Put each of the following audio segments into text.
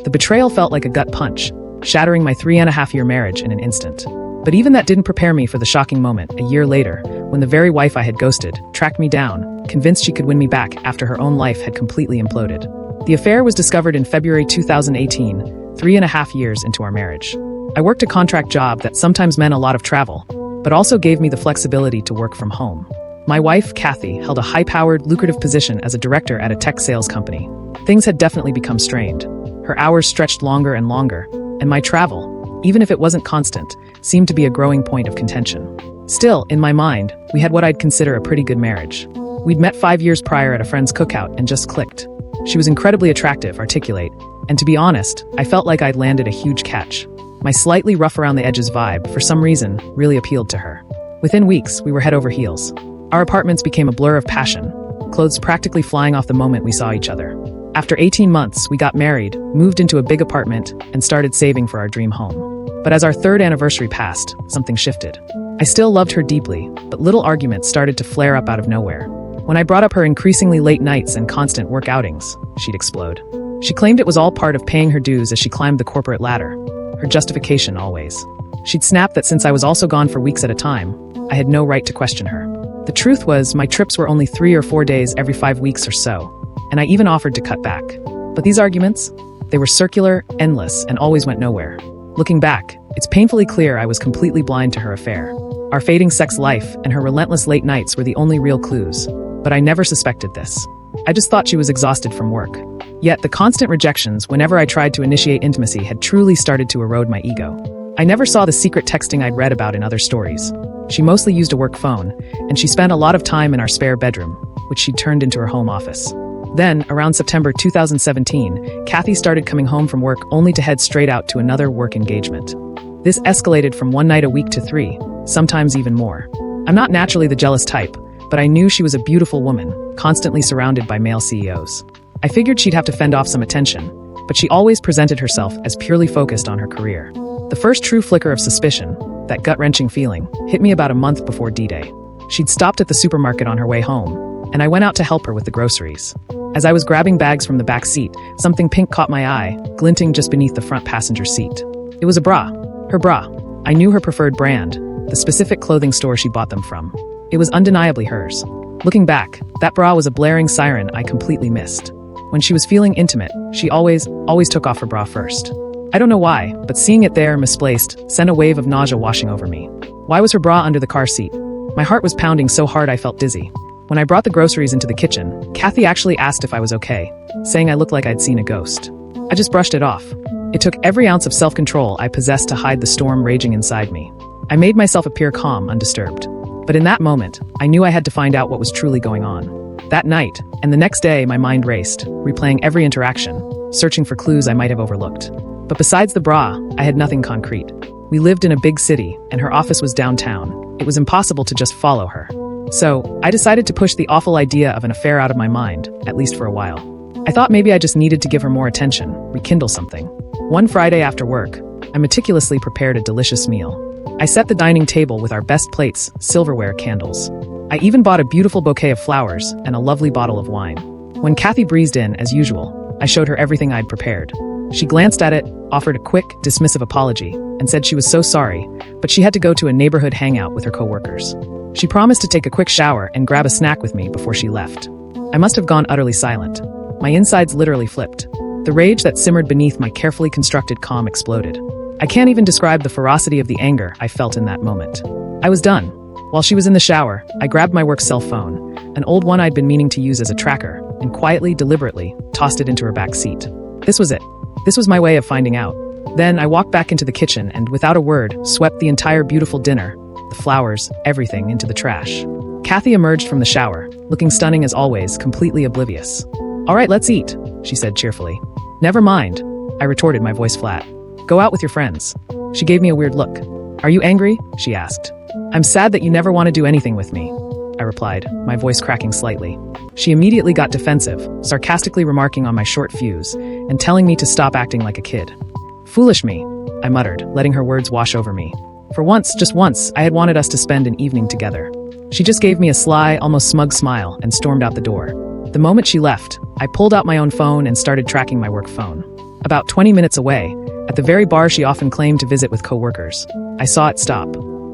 The betrayal felt like a gut punch, shattering my 3.5-year marriage in an instant. But even that didn't prepare me for the shocking moment a year later, when the very wife I had ghosted tracked me down, convinced she could win me back after her own life had completely imploded. The affair was discovered in February 2018, 3.5 years into our marriage. I worked a contract job that sometimes meant a lot of travel, but also gave me the flexibility to work from home. My wife, Kathy, held a high-powered, lucrative position as a director at a tech sales company. Things had definitely become strained. Her hours stretched longer and longer, and my travel, even if it wasn't constant, seemed to be a growing point of contention. Still, in my mind, we had what I'd consider a pretty good marriage. We'd met 5 years prior at a friend's cookout and just clicked. She was incredibly attractive, articulate, and to be honest, I felt like I'd landed a huge catch. My slightly rough-around-the-edges vibe, for some reason, really appealed to her. Within weeks, we were head over heels. Our apartments became a blur of passion, clothes practically flying off the moment we saw each other. After 18 months, we got married, moved into a big apartment, and started saving for our dream home. But as our 3rd anniversary passed, something shifted. I still loved her deeply, but little arguments started to flare up out of nowhere. When I brought up her increasingly late nights and constant work outings, she'd explode. She claimed it was all part of paying her dues as she climbed the corporate ladder. Her justification always. She'd snap that since I was also gone for weeks at a time, I had no right to question her. The truth was, my trips were only 3 or 4 days every 5 weeks or so, and I even offered to cut back. But these arguments? They were circular, endless, and always went nowhere. Looking back, it's painfully clear I was completely blind to her affair. Our fading sex life and her relentless late nights were the only real clues, but I never suspected this. I just thought she was exhausted from work. Yet the constant rejections whenever I tried to initiate intimacy had truly started to erode my ego. I never saw the secret texting I'd read about in other stories. She mostly used a work phone, and she spent a lot of time in our spare bedroom, which she'd turned into her home office. Then, around September 2017, Kathy started coming home from work only to head straight out to another work engagement. This escalated from 1 night a week to 3, sometimes even more. I'm not naturally the jealous type, but I knew she was a beautiful woman, constantly surrounded by male CEOs. I figured she'd have to fend off some attention, but she always presented herself as purely focused on her career. The first true flicker of suspicion, that gut-wrenching feeling, hit me about a month before D-Day. She'd stopped at the supermarket on her way home, and I went out to help her with the groceries. As I was grabbing bags from the back seat, something pink caught my eye, glinting just beneath the front passenger seat. It was a bra. Her bra. I knew her preferred brand, the specific clothing store she bought them from. It was undeniably hers. Looking back, that bra was a blaring siren I completely missed. When she was feeling intimate, she always took off her bra first. I don't know why, but seeing it there, misplaced, sent a wave of nausea washing over me. Why was her bra under the car seat? My heart was pounding so hard I felt dizzy. When I brought the groceries into the kitchen, Kathy actually asked if I was okay, saying I looked like I'd seen a ghost. I just brushed it off. It took every ounce of self-control I possessed to hide the storm raging inside me. I made myself appear calm, undisturbed. But in that moment, I knew I had to find out what was truly going on. That night, and the next day, my mind raced, replaying every interaction, searching for clues I might have overlooked. But besides the bra, I had nothing concrete. We lived in a big city, and her office was downtown. It was impossible to just follow her. So, I decided to push the awful idea of an affair out of my mind, at least for a while. I thought maybe I just needed to give her more attention, rekindle something. One Friday after work, I meticulously prepared a delicious meal. I set the dining table with our best plates, silverware, candles. I even bought a beautiful bouquet of flowers and a lovely bottle of wine. When Kathy breezed in, as usual, I showed her everything I'd prepared. She glanced at it, offered a quick, dismissive apology, and said she was so sorry, but she had to go to a neighborhood hangout with her coworkers. She promised to take a quick shower and grab a snack with me before she left. I must have gone utterly silent. My insides literally flipped. The rage that simmered beneath my carefully constructed calm exploded. I can't even describe the ferocity of the anger I felt in that moment. I was done. While she was in the shower, I grabbed my work cell phone, an old one I'd been meaning to use as a tracker, and quietly, deliberately, tossed it into her back seat. This was it. This was my way of finding out. Then I walked back into the kitchen and, without a word, swept the entire beautiful dinner, the flowers, everything, into the trash. Kathy emerged from the shower, looking stunning as always, completely oblivious. "All right, let's eat," she said cheerfully. "Never mind," I retorted, my voice flat. "Go out with your friends." She gave me a weird look. "Are you angry?" she asked. "I'm sad that you never want to do anything with me," I replied, my voice cracking slightly. She immediately got defensive, sarcastically remarking on my short fuse and telling me to stop acting like a kid. "Foolish me," I muttered, letting her words wash over me. For once, just once, I had wanted us to spend an evening together. She just gave me a sly, almost smug smile and stormed out the door. The moment she left, I pulled out my own phone and started tracking my work phone. About 20 minutes away, at the very bar she often claimed to visit with coworkers. I saw it stop.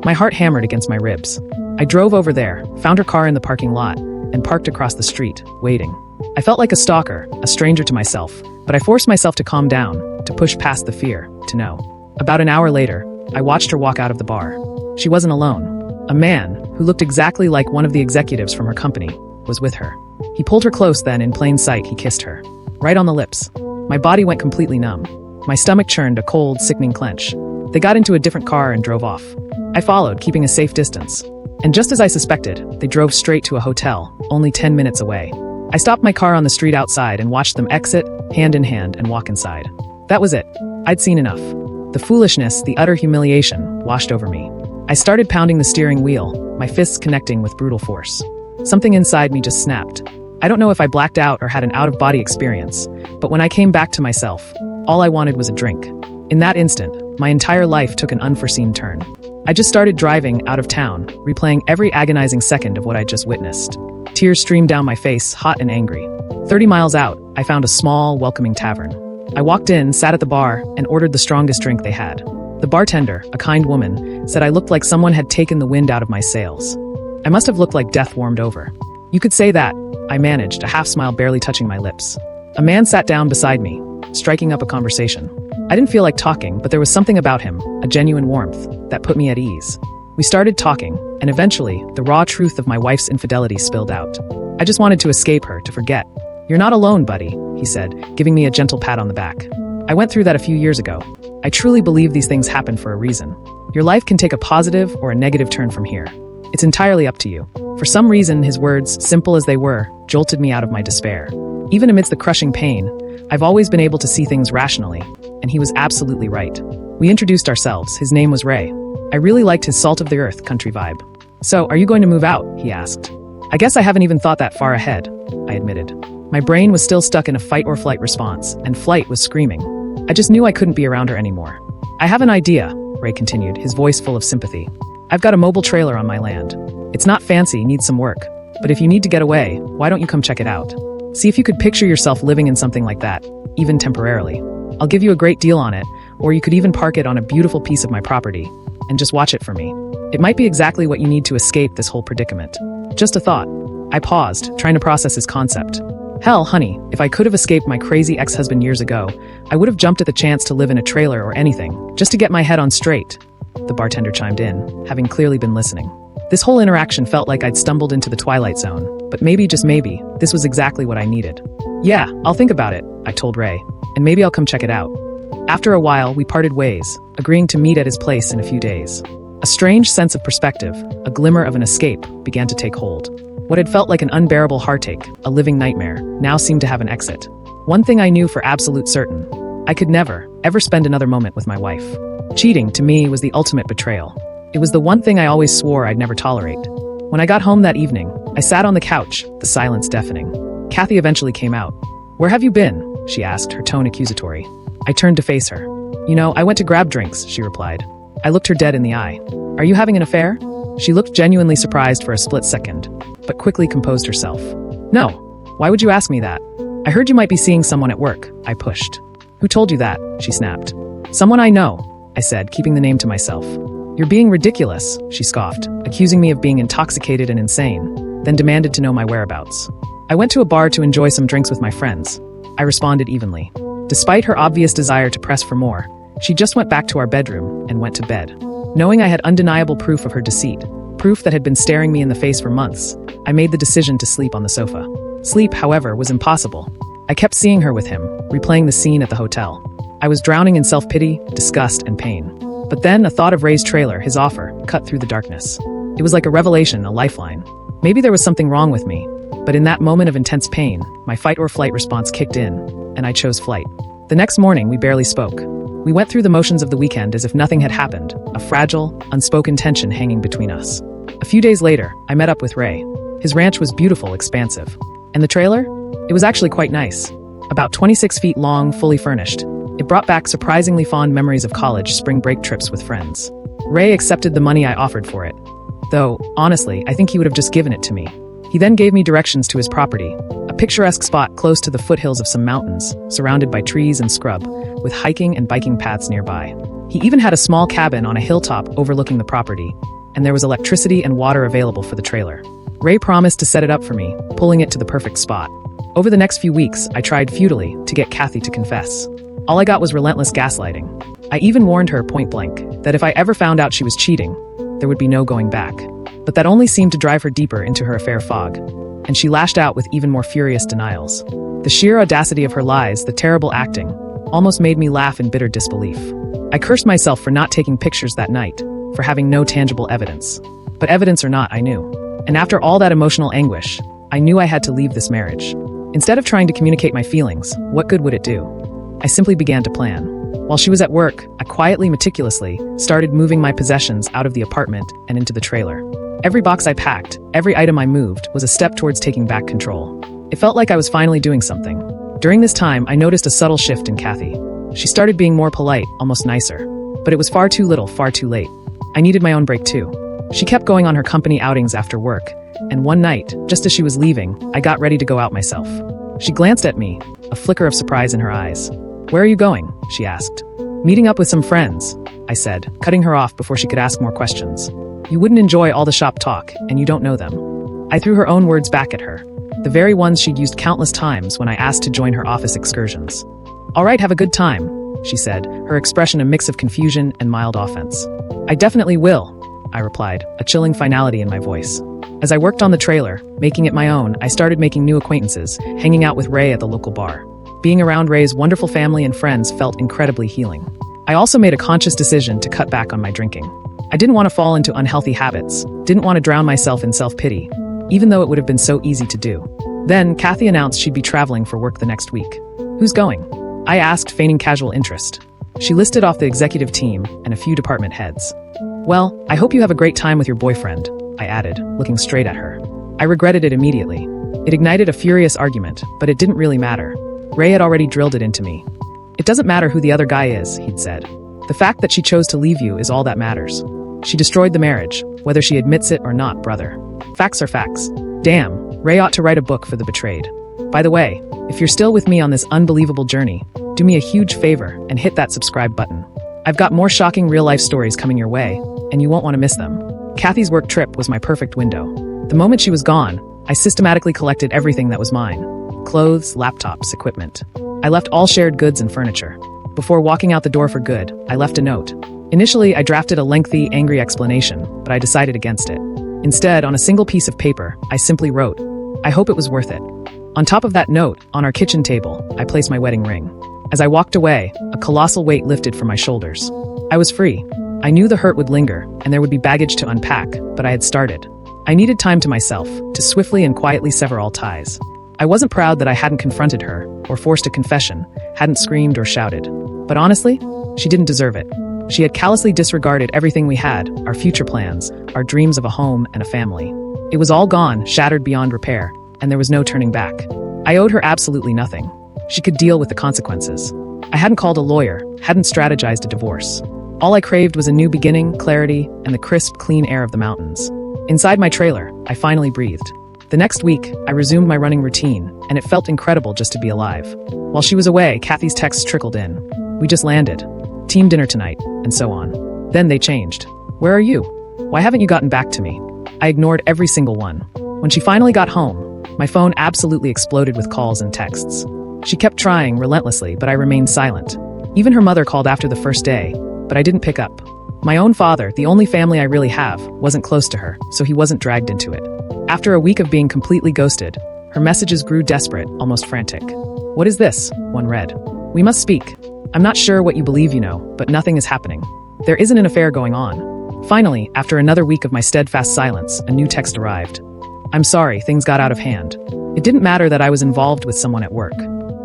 My heart hammered against my ribs. I drove over there, found her car in the parking lot, and parked across the street, waiting. I felt like a stalker, a stranger to myself, but I forced myself to calm down, to push past the fear, to know. About an hour later, I watched her walk out of the bar. She wasn't alone. A man, who looked exactly like one of the executives from her company, was with her. He pulled her close, then in plain sight he kissed her. Right on the lips. My body went completely numb. My stomach churned a cold, sickening clench. They got into a different car and drove off. I followed, keeping a safe distance. And just as I suspected, they drove straight to a hotel, only 10 minutes away. I stopped my car on the street outside and watched them exit, hand in hand, and walk inside. That was it. I'd seen enough. The foolishness, the utter humiliation, washed over me. I started pounding the steering wheel, my fists connecting with brutal force. Something inside me just snapped. I don't know if I blacked out or had an out-of-body experience, but when I came back to myself, all I wanted was a drink. In that instant, my entire life took an unforeseen turn. I just started driving out of town, replaying every agonizing second of what I just witnessed. Tears streamed down my face, hot and angry. 30 miles out, I found a small, welcoming tavern. I walked in, sat at the bar, and ordered the strongest drink they had. The bartender, a kind woman, said I looked like someone had taken the wind out of my sails. I must have looked like death warmed over. You could say that, I managed, a half-smile barely touching my lips. A man sat down beside me, striking up a conversation. I didn't feel like talking, but there was something about him, a genuine warmth, that put me at ease. We started talking, and eventually, the raw truth of my wife's infidelity spilled out. I just wanted to escape her, to forget. "You're not alone, buddy," he said, giving me a gentle pat on the back. "I went through that a few years ago. I truly believe these things happen for a reason. Your life can take a positive or a negative turn from here. It's entirely up to you." For some reason, his words, simple as they were, jolted me out of my despair. Even amidst the crushing pain, I've always been able to see things rationally, and he was absolutely right. We introduced ourselves. His name was Ray. I really liked his salt-of-the-earth country vibe. "So, are you going to move out?" he asked. "I guess I haven't even thought that far ahead," I admitted. My brain was still stuck in a fight-or-flight response, and flight was screaming. I just knew I couldn't be around her anymore. "I have an idea," Ray continued, his voice full of sympathy. "I've got a mobile trailer on my land. It's not fancy, needs some work. But if you need to get away, why don't you come check it out? See if you could picture yourself living in something like that, even temporarily. I'll give you a great deal on it, or you could even park it on a beautiful piece of my property, and just watch it for me. It might be exactly what you need to escape this whole predicament." Just a thought. I paused, trying to process his concept. Hell, honey, if I could have escaped my crazy ex-husband years ago, I would have jumped at the chance to live in a trailer or anything, just to get my head on straight. The bartender chimed in, having clearly been listening. This whole interaction felt like I'd stumbled into the Twilight Zone, but maybe, just maybe, this was exactly what I needed. "Yeah, I'll think about it," I told Ray, "and maybe I'll come check it out." After a while, we parted ways, agreeing to meet at his place in a few days. A strange sense of perspective, a glimmer of an escape, began to take hold. What had felt like an unbearable heartache, a living nightmare, now seemed to have an exit. One thing I knew for absolute certain: I could never, ever spend another moment with my wife. Cheating, to me, was the ultimate betrayal. It was the one thing I always swore I'd never tolerate. When I got home that evening, I sat on the couch, the silence deafening. Kathy eventually came out. "Where have you been?" she asked, her tone accusatory. I turned to face her. "You know, I went to grab drinks," she replied. I looked her dead in the eye. "Are you having an affair?" She looked genuinely surprised for a split second, but quickly composed herself. "No. Why would you ask me that? I heard you might be seeing someone at work," I pushed. "Who told you that?" she snapped. "Someone I know," I said, keeping the name to myself. "You're being ridiculous," she scoffed, accusing me of being intoxicated and insane, then demanded to know my whereabouts. "I went to a bar to enjoy some drinks with my friends," I responded evenly. Despite her obvious desire to press for more, she just went back to our bedroom and went to bed. Knowing I had undeniable proof of her deceit, proof that had been staring me in the face for months, I made the decision to sleep on the sofa. Sleep, however, was impossible. I kept seeing her with him, replaying the scene at the hotel. I was drowning in self-pity, disgust, and pain. But then a thought of Ray's trailer, his offer, cut through the darkness. It was like a revelation, a lifeline. Maybe there was something wrong with me, but in that moment of intense pain, my fight-or-flight response kicked in, and I chose flight. The next morning, we barely spoke. We went through the motions of the weekend as if nothing had happened, a fragile, unspoken tension hanging between us. A few days later, I met up with Ray. His ranch was beautiful, expansive. And the trailer? It was actually quite nice. About 26 feet long, fully furnished. It brought back surprisingly fond memories of college spring break trips with friends. Ray accepted the money I offered for it. Though, honestly, I think he would have just given it to me. He then gave me directions to his property, a picturesque spot close to the foothills of some mountains, surrounded by trees and scrub, with hiking and biking paths nearby. He even had a small cabin on a hilltop overlooking the property, and there was electricity and water available for the trailer. Ray promised to set it up for me, pulling it to the perfect spot. Over the next few weeks, I tried futilely to get Kathy to confess. All I got was relentless gaslighting. I even warned her point blank that if I ever found out she was cheating, there would be no going back. But that only seemed to drive her deeper into her affair fog, and she lashed out with even more furious denials. The sheer audacity of her lies, the terrible acting, almost made me laugh in bitter disbelief. I cursed myself for not taking pictures that night, for having no tangible evidence. But evidence or not, I knew. And after all that emotional anguish, I knew I had to leave this marriage. Instead of trying to communicate my feelings, what good would it do? I simply began to plan. While she was at work, I quietly, meticulously started moving my possessions out of the apartment and into the trailer. Every box I packed, every item I moved, was a step towards taking back control. It felt like I was finally doing something. During this time, I noticed a subtle shift in Kathy. She started being more polite, almost nicer. But it was far too little, far too late. I needed my own break too. She kept going on her company outings after work, and one night, just as she was leaving, I got ready to go out myself. She glanced at me, a flicker of surprise in her eyes. "Where are you going?" she asked. "Meeting up with some friends," I said, cutting her off before she could ask more questions. "You wouldn't enjoy all the shop talk, and you don't know them." I threw her own words back at her, the very ones she'd used countless times when I asked to join her office excursions. "All right, have a good time," she said, her expression a mix of confusion and mild offense. "I definitely will," I replied, a chilling finality in my voice. As I worked on the trailer, making it my own, I started making new acquaintances, hanging out with Ray at the local bar. Being around Ray's wonderful family and friends felt incredibly healing. I also made a conscious decision to cut back on my drinking. I didn't want to fall into unhealthy habits, didn't want to drown myself in self-pity, even though it would have been so easy to do. Then, Kathy announced she'd be traveling for work the next week. "Who's going?" I asked, feigning casual interest. She listed off the executive team and a few department heads. "Well, I hope you have a great time with your boyfriend," I added, looking straight at her. I regretted it immediately. It ignited a furious argument, but it didn't really matter. Ray had already drilled it into me. "It doesn't matter who the other guy is," he'd said. "The fact that she chose to leave you is all that matters. She destroyed the marriage, whether she admits it or not, brother. Facts are facts. Damn, Ray ought to write a book for the betrayed. By the way, if you're still with me on this unbelievable journey, do me a huge favor and hit that subscribe button. I've got more shocking real-life stories coming your way, and you won't want to miss them." Kathy's work trip was my perfect window. The moment she was gone, I systematically collected everything that was mine. Clothes, laptops, equipment. I left all shared goods and furniture. Before walking out the door for good, I left a note. Initially, I drafted a lengthy, angry explanation, but I decided against it. Instead, on a single piece of paper, I simply wrote, "I hope it was worth it." On top of that note, on our kitchen table, I placed my wedding ring. As I walked away, a colossal weight lifted from my shoulders. I was free. I knew the hurt would linger, and there would be baggage to unpack, but I had started. I needed time to myself, to swiftly and quietly sever all ties. I wasn't proud that I hadn't confronted her, or forced a confession, hadn't screamed or shouted. But honestly, she didn't deserve it. She had callously disregarded everything we had, our future plans, our dreams of a home and a family. It was all gone, shattered beyond repair, and there was no turning back. I owed her absolutely nothing. She could deal with the consequences. I hadn't called a lawyer, hadn't strategized a divorce. All I craved was a new beginning, clarity, and the crisp, clean air of the mountains. Inside my trailer, I finally breathed. The next week, I resumed my running routine, and it felt incredible just to be alive. While she was away, Kathy's texts trickled in. "We just landed. Team dinner tonight," and so on. Then they changed. "Where are you? Why haven't you gotten back to me?" I ignored every single one. When she finally got home, my phone absolutely exploded with calls and texts. She kept trying relentlessly, but I remained silent. Even her mother called after the first day, but I didn't pick up. My own father, the only family I really have, wasn't close to her, so he wasn't dragged into it. After a week of being completely ghosted, her messages grew desperate, almost frantic. "What is this?" one read. "We must speak. I'm not sure what you believe you know, but nothing is happening. There isn't an affair going on." Finally, after another week of my steadfast silence, a new text arrived. "I'm sorry, things got out of hand. It didn't matter that I was involved with someone at work.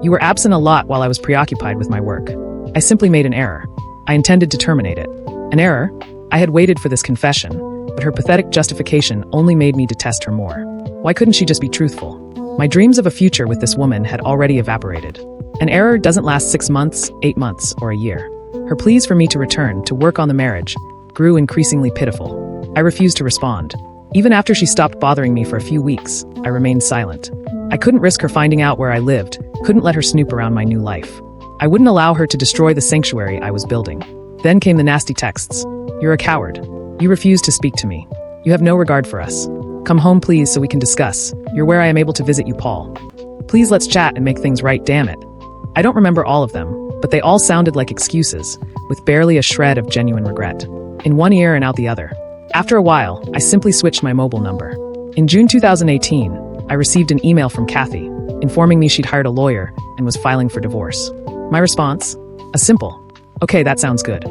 You were absent a lot while I was preoccupied with my work. I simply made an error. I intended to terminate it." An error? I had waited for this confession, but her pathetic justification only made me detest her more. Why couldn't she just be truthful? My dreams of a future with this woman had already evaporated. An error doesn't last 6 months, 8 months, or a year. Her pleas for me to return, to work on the marriage, grew increasingly pitiful. I refused to respond. Even after she stopped bothering me for a few weeks, I remained silent. I couldn't risk her finding out where I lived, couldn't let her snoop around my new life. I wouldn't allow her to destroy the sanctuary I was building. Then came the nasty texts. You're a coward. You refuse to speak to me. You have no regard for us. Come home please so we can discuss. You're where I am able to visit you, Paul. Please let's chat and make things right, damn it. I don't remember all of them, but they all sounded like excuses, with barely a shred of genuine regret. In one ear and out the other. After a while, I simply switched my mobile number. In June 2018, I received an email from Kathy, informing me she'd hired a lawyer and was filing for divorce. My response? A simple, okay, that sounds good.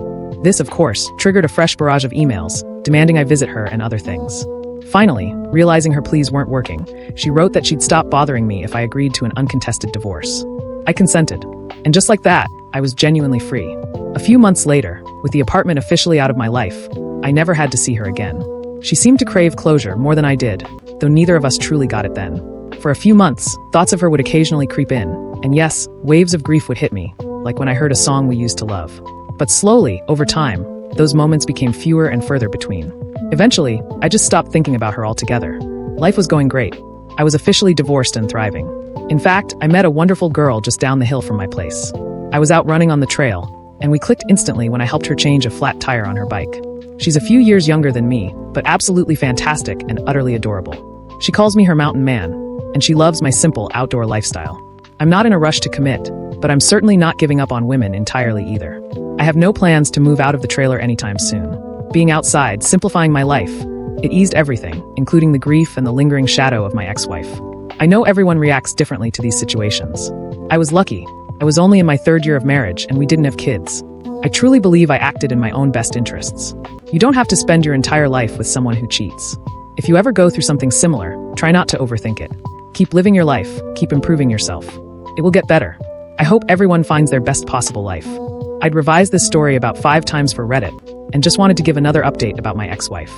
This, of course, triggered a fresh barrage of emails, demanding I visit her and other things. Finally, realizing her pleas weren't working, she wrote that she'd stop bothering me if I agreed to an uncontested divorce. I consented. And just like that, I was genuinely free. A few months later, with the apartment officially out of my life, I never had to see her again. She seemed to crave closure more than I did, though neither of us truly got it then. For a few months, thoughts of her would occasionally creep in, and yes, waves of grief would hit me, like when I heard a song we used to love. But slowly, over time, those moments became fewer and further between. Eventually, I just stopped thinking about her altogether. Life was going great. I was officially divorced and thriving. In fact, I met a wonderful girl just down the hill from my place. I was out running on the trail, and we clicked instantly when I helped her change a flat tire on her bike. She's a few years younger than me, but absolutely fantastic and utterly adorable. She calls me her mountain man, and she loves my simple outdoor lifestyle. I'm not in a rush to commit, but I'm certainly not giving up on women entirely either. I have no plans to move out of the trailer anytime soon. Being outside, simplifying my life, it eased everything, including the grief and the lingering shadow of my ex-wife. I know everyone reacts differently to these situations. I was lucky. I was only in my 3rd year of marriage and we didn't have kids. I truly believe I acted in my own best interests. You don't have to spend your entire life with someone who cheats. If you ever go through something similar, try not to overthink it. Keep living your life, keep improving yourself. It will get better. I hope everyone finds their best possible life. I'd revised this story about 5 times for Reddit, and just wanted to give another update about my ex-wife.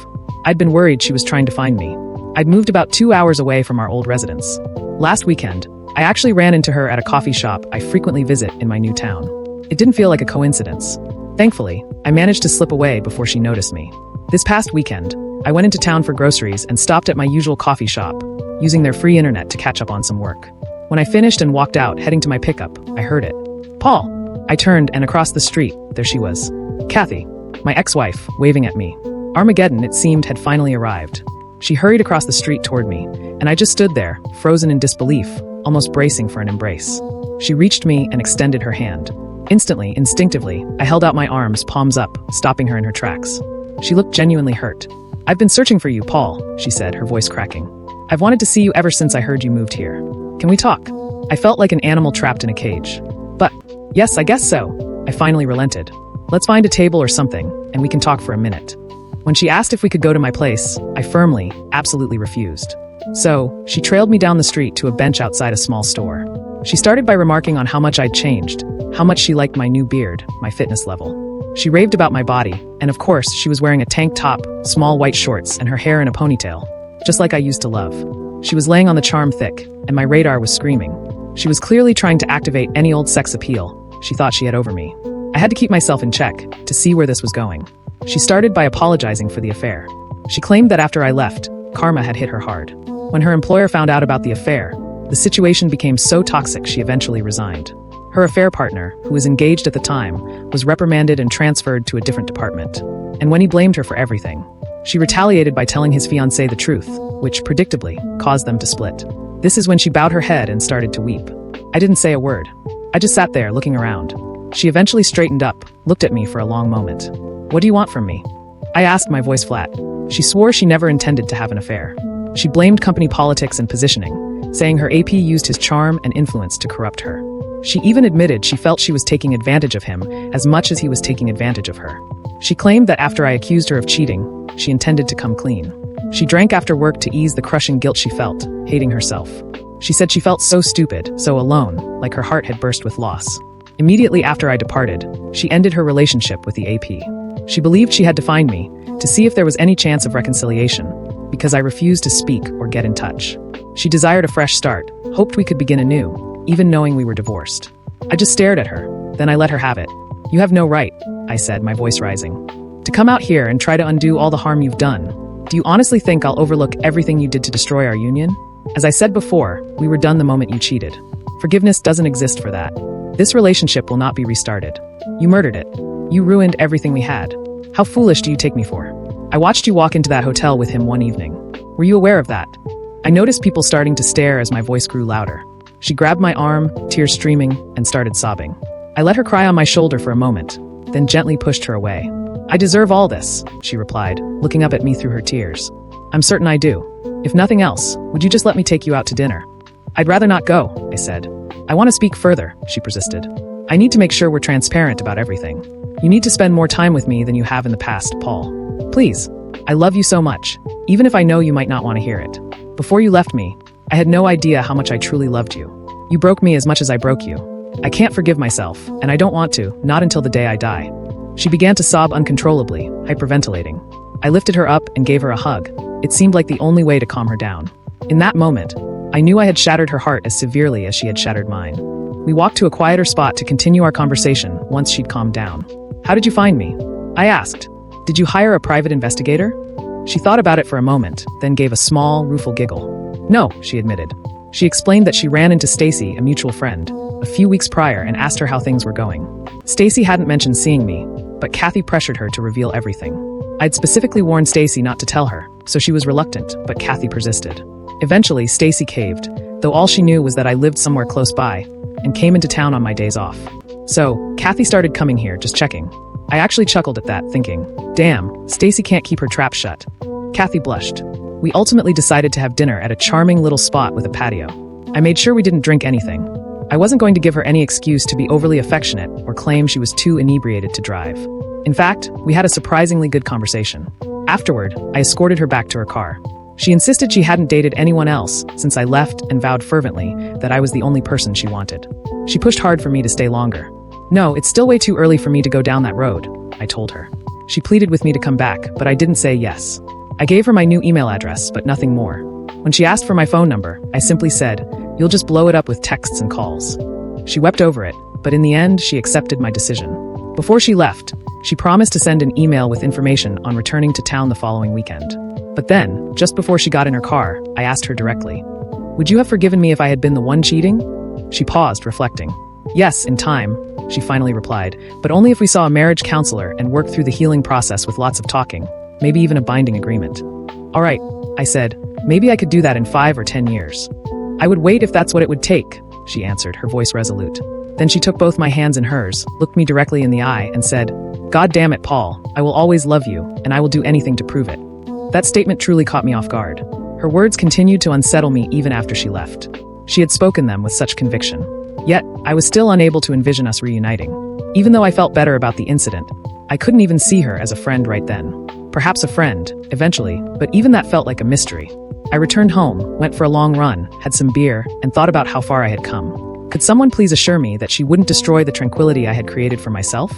I'd been worried she was trying to find me. I'd moved about 2 hours away from our old residence. Last weekend, I actually ran into her at a coffee shop I frequently visit in my new town. It didn't feel like a coincidence. Thankfully, I managed to slip away before she noticed me. This past weekend, I went into town for groceries and stopped at my usual coffee shop, using their free internet to catch up on some work. When I finished and walked out, heading to my pickup, I heard it. Paul! I turned, and across the street, there she was. Kathy, my ex-wife, waving at me. Armageddon, it seemed, had finally arrived. She hurried across the street toward me, and I just stood there, frozen in disbelief, almost bracing for an embrace. She reached me and extended her hand. Instantly, instinctively, I held out my arms, palms up, stopping her in her tracks. She looked genuinely hurt. I've been searching for you, Paul, she said, her voice cracking. I've wanted to see you ever since I heard you moved here. Can we talk? I felt like an animal trapped in a cage. But, yes, I guess so. I finally relented. Let's find a table or something, and we can talk for a minute. When she asked if we could go to my place, I firmly, absolutely refused. So, she trailed me down the street to a bench outside a small store. She started by remarking on how much I'd changed, how much she liked my new beard, my fitness level. She raved about my body, and of course, she was wearing a tank top, small white shorts, and her hair in a ponytail, just like I used to love. She was laying on the charm thick, and my radar was screaming. She was clearly trying to activate any old sex appeal she thought she had over me. I had to keep myself in check to see where this was going. She started by apologizing for the affair. She claimed that after I left, karma had hit her hard. When her employer found out about the affair, the situation became so toxic she eventually resigned. Her affair partner, who was engaged at the time, was reprimanded and transferred to a different department. And when he blamed her for everything, she retaliated by telling his fiancé the truth, which, predictably, caused them to split. This is when she bowed her head and started to weep. I didn't say a word. I just sat there, looking around. She eventually straightened up, looked at me for a long moment. What do you want from me? I asked, my voice flat. She swore she never intended to have an affair. She blamed company politics and positioning, saying her AP used his charm and influence to corrupt her. She even admitted she felt she was taking advantage of him as much as he was taking advantage of her. She claimed that after I accused her of cheating, she intended to come clean. She drank after work to ease the crushing guilt she felt, hating herself. She said she felt so stupid, so alone, like her heart had burst with loss. Immediately after I departed, she ended her relationship with the AP. She believed she had to find me, to see if there was any chance of reconciliation, because I refused to speak or get in touch. She desired a fresh start, hoped we could begin anew, even knowing we were divorced. I just stared at her, then I let her have it. You have no right, I said, my voice rising, to come out here and try to undo all the harm you've done. Do you honestly think I'll overlook everything you did to destroy our union? As I said before, we were done the moment you cheated. Forgiveness doesn't exist for that. This relationship will not be restarted. You murdered it. You ruined everything we had. How foolish do you take me for? I watched you walk into that hotel with him one evening. Were you aware of that? I noticed people starting to stare as my voice grew louder. She grabbed my arm, tears streaming, and started sobbing. I let her cry on my shoulder for a moment, then gently pushed her away. I deserve all this, she replied, looking up at me through her tears. I'm certain I do. If nothing else, would you just let me take you out to dinner? I'd rather not go, I said. I want to speak further, she persisted. I need to make sure we're transparent about everything. You need to spend more time with me than you have in the past, Paul. Please. I love you so much, even if I know you might not want to hear it. Before you left me, I had no idea how much I truly loved you. You broke me as much as I broke you. I can't forgive myself, and I don't want to, not until the day I die. She began to sob uncontrollably, hyperventilating. I lifted her up and gave her a hug. It seemed like the only way to calm her down. In that moment, I knew I had shattered her heart as severely as she had shattered mine. We walked to a quieter spot to continue our conversation once she'd calmed down. How did you find me? I asked. Did you hire a private investigator? She thought about it for a moment, then gave a small, rueful giggle. No, she admitted. She explained that she ran into Stacy, a mutual friend, a few weeks prior and asked her how things were going. Stacy hadn't mentioned seeing me, but Kathy pressured her to reveal everything. I'd specifically warned Stacy not to tell her, so she was reluctant, but Kathy persisted. Eventually, Stacy caved, though all she knew was that I lived somewhere close by and came into town on my days off. So, Kathy started coming here, just checking. I actually chuckled at that, thinking, damn, Stacy can't keep her trap shut. Kathy blushed. We ultimately decided to have dinner at a charming little spot with a patio. I made sure we didn't drink anything. I wasn't going to give her any excuse to be overly affectionate or claim she was too inebriated to drive. In fact, we had a surprisingly good conversation. Afterward, I escorted her back to her car. She insisted she hadn't dated anyone else since I left and vowed fervently that I was the only person she wanted. She pushed hard for me to stay longer. No, it's still way too early for me to go down that road, I told her. She pleaded with me to come back, but I didn't say yes. I gave her my new email address, but nothing more. When she asked for my phone number, I simply said, you'll just blow it up with texts and calls. She wept over it, but in the end, she accepted my decision. Before she left, she promised to send an email with information on returning to town the following weekend. But then, just before she got in her car, I asked her directly, would you have forgiven me if I had been the one cheating? She paused, reflecting. Yes, in time, she finally replied, but only if we saw a marriage counselor and worked through the healing process with lots of talking, maybe even a binding agreement. All right, I said, maybe I could do that in 5 or 10 years. I would wait if that's what it would take, she answered, her voice resolute. Then she took both my hands in hers, looked me directly in the eye, and said, God damn it, Paul, I will always love you, and I will do anything to prove it. That statement truly caught me off guard. Her words continued to unsettle me even after she left. She had spoken them with such conviction. Yet, I was still unable to envision us reuniting. Even though I felt better about the incident, I couldn't even see her as a friend right then. Perhaps a friend, eventually, but even that felt like a mystery. I returned home, went for a long run, had some beer, and thought about how far I had come. Could someone please assure me that she wouldn't destroy the tranquility I had created for myself?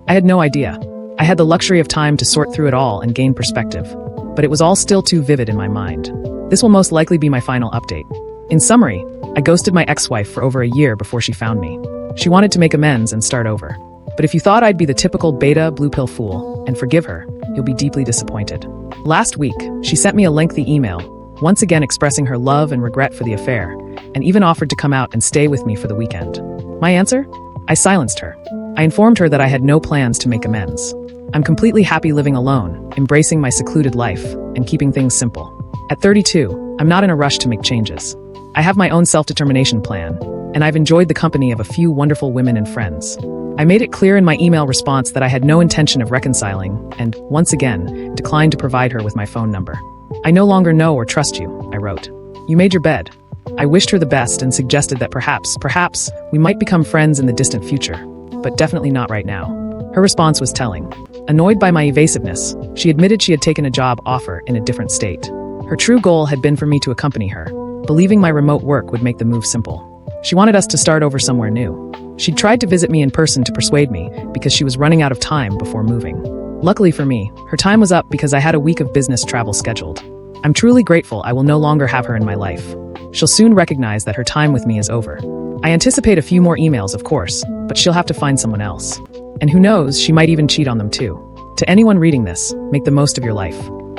I had no idea. I had the luxury of time to sort through it all and gain perspective. But it was all still too vivid in my mind. This will most likely be my final update. In summary, I ghosted my ex-wife for over a year before she found me. She wanted to make amends and start over. But if you thought I'd be the typical beta blue pill fool and forgive her, you'll be deeply disappointed. Last week, she sent me a lengthy email, once again expressing her love and regret for the affair, and even offered to come out and stay with me for the weekend. My answer? I silenced her. I informed her that I had no plans to make amends. I'm completely happy living alone, embracing my secluded life, and keeping things simple. At 32, I'm not in a rush to make changes. I have my own self-determination plan, and I've enjoyed the company of a few wonderful women and friends. I made it clear in my email response that I had no intention of reconciling and, once again, declined to provide her with my phone number. I no longer know or trust you, I wrote. You made your bed. I wished her the best and suggested that perhaps, we might become friends in the distant future, but definitely not right now. Her response was telling. Annoyed by my evasiveness, she admitted she had taken a job offer in a different state. Her true goal had been for me to accompany her, believing my remote work would make the move simple. She wanted us to start over somewhere new. She'd tried to visit me in person to persuade me because she was running out of time before moving. Luckily for me, her time was up because I had a week of business travel scheduled. I'm truly grateful I will no longer have her in my life. She'll soon recognize that her time with me is over. I anticipate a few more emails, of course, but she'll have to find someone else. And who knows, she might even cheat on them too. To anyone reading this, make the most of your life.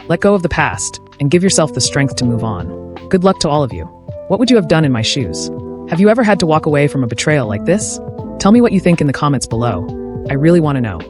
Let go of the past, and give yourself the strength to move on. Good luck to all of you. What would you have done in my shoes? Have you ever had to walk away from a betrayal like this? Tell me what you think in the comments below. I really want to know.